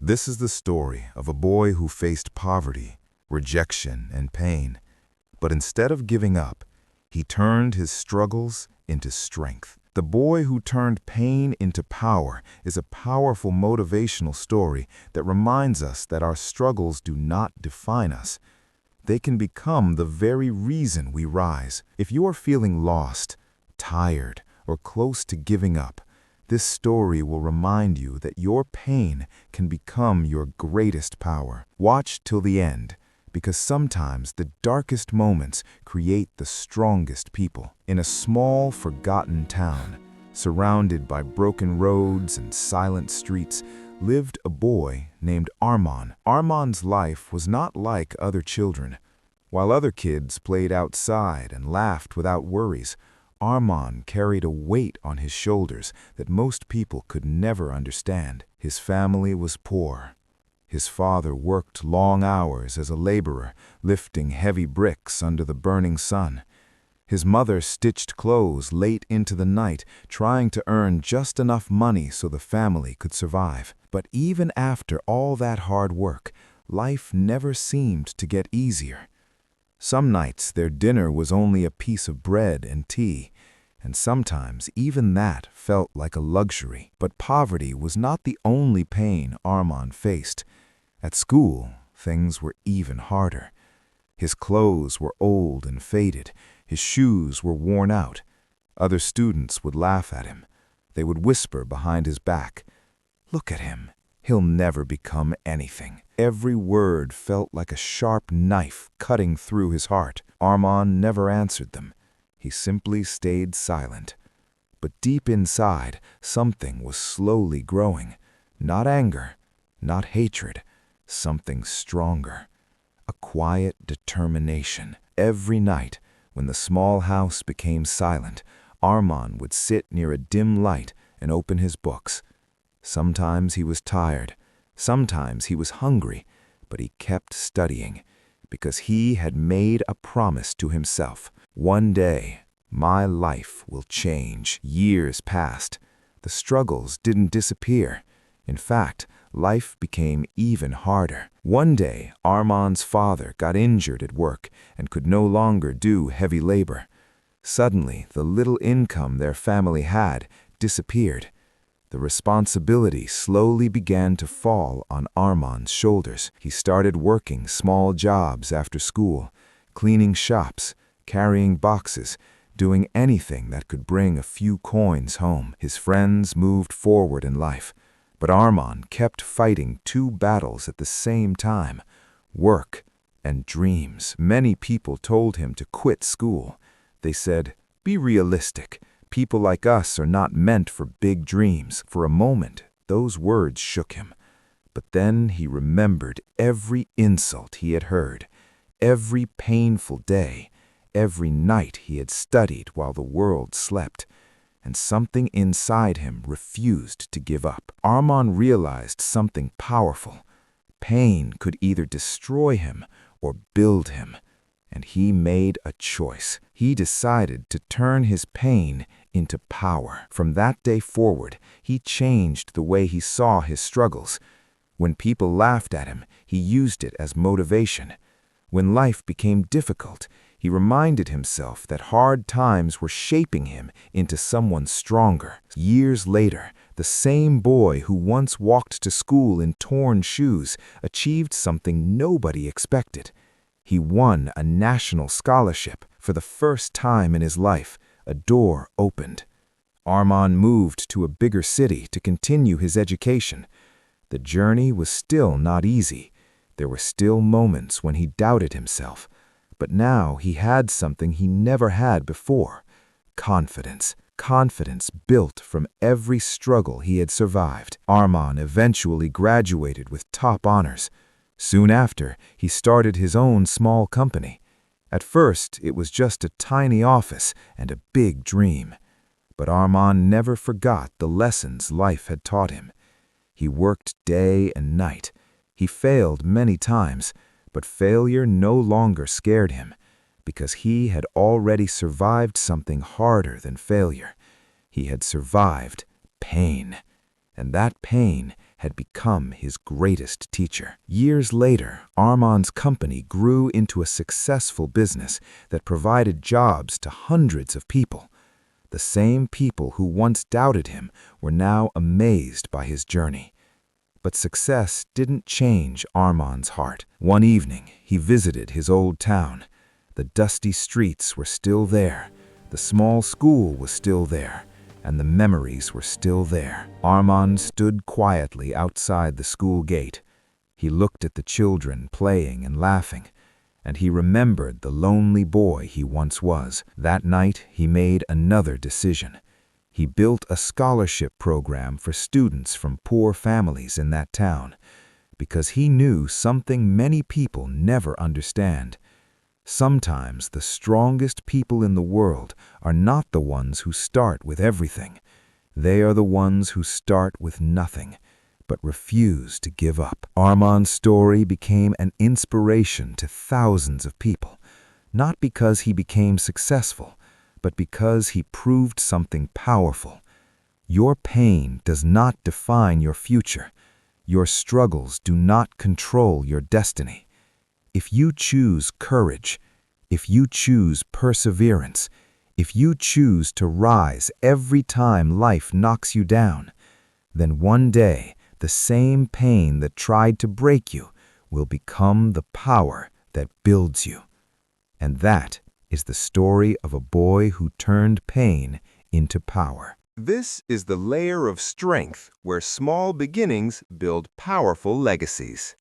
This is the story of a boy who faced poverty, rejection, and pain. But instead of giving up, he turned his struggles into strength. The boy who turned pain into power is a powerful motivational story that reminds us that our struggles do not define us. They can become the very reason we rise. If you are feeling lost, tired, or close to giving up, this story will remind you that your pain can become your greatest power. Watch till the end, because sometimes the darkest moments create the strongest people. In a small, forgotten town, surrounded by broken roads and silent streets, lived a boy named Armand. Armand's life was not like other children. While other kids played outside and laughed without worries, Armand carried a weight on his shoulders that most people could never understand. His family was poor. His father worked long hours as a laborer, lifting heavy bricks under the burning sun. His mother stitched clothes late into the night, trying to earn just enough money so the family could survive. But even after all that hard work, life never seemed to get easier. Some nights their dinner was only a piece of bread and tea, and sometimes even that felt like a luxury. But poverty was not the only pain Armand faced. At school, things were even harder. His clothes were old and faded. His shoes were worn out. Other students would laugh at him. They would whisper behind his back, "Look at him. He'll never become anything." Every word felt like a sharp knife cutting through his heart. Armand never answered them. He simply stayed silent. But deep inside, something was slowly growing. Not anger, not hatred, something stronger. A quiet determination. Every night, when the small house became silent, Armand would sit near a dim light and open his books. Sometimes he was tired. Sometimes he was hungry, but he kept studying because he had made a promise to himself. One day, my life will change. Years passed. The struggles didn't disappear. In fact, life became even harder. One day, Armand's father got injured at work and could no longer do heavy labor. Suddenly, the little income their family had disappeared. The responsibility slowly began to fall on Armand's shoulders. He started working small jobs after school, cleaning shops, carrying boxes, doing anything that could bring a few coins home. His friends moved forward in life, but Armand kept fighting two battles at the same time: work and dreams. Many people told him to quit school. They said, "Be realistic. People like us are not meant for big dreams." For a moment, those words shook him. But then he remembered every insult he had heard, every painful day, every night he had studied while the world slept, and something inside him refused to give up. Armand realized something powerful. Pain could either destroy him or build him, and he made a choice. He decided to turn his pain into power. From that day forward, he changed the way he saw his struggles. When people laughed at him, he used it as motivation. When life became difficult, he reminded himself that hard times were shaping him into someone stronger. Years later, the same boy who once walked to school in torn shoes achieved something nobody expected. He won a national scholarship. For the first time in his life, a door opened. Armand moved to a bigger city to continue his education. The journey was still not easy. There were still moments when he doubted himself. But now he had something he never had before: confidence. Confidence built from every struggle he had survived. Armand eventually graduated with top honors. Soon after, he started his own small company. At first, it was just a tiny office and a big dream. But Armand never forgot the lessons life had taught him. He worked day and night. He failed many times, but failure no longer scared him, because he had already survived something harder than failure. He had survived pain, and that pain had become his greatest teacher. Years later, Armand's company grew into a successful business that provided jobs to hundreds of people. The same people who once doubted him were now amazed by his journey. But success didn't change Armand's heart. One evening, he visited his old town. The dusty streets were still there, the small school was still there, and the memories were still there. Armand stood quietly outside the school gate. He looked at the children playing and laughing, and he remembered the lonely boy he once was. That night, he made another decision. He built a scholarship program for students from poor families in that town, because he knew something many people never understand. Sometimes the strongest people in the world are not the ones who start with everything. They are the ones who start with nothing, but refuse to give up. Armand's story became an inspiration to thousands of people, not because he became successful, but because he proved something powerful. Your pain does not define your future. Your struggles do not control your destiny. If you choose courage, if you choose perseverance, if you choose to rise every time life knocks you down, then one day the same pain that tried to break you will become the power that builds you. And that is the story of a boy who turned pain into power. This is the layer of strength where small beginnings build powerful legacies.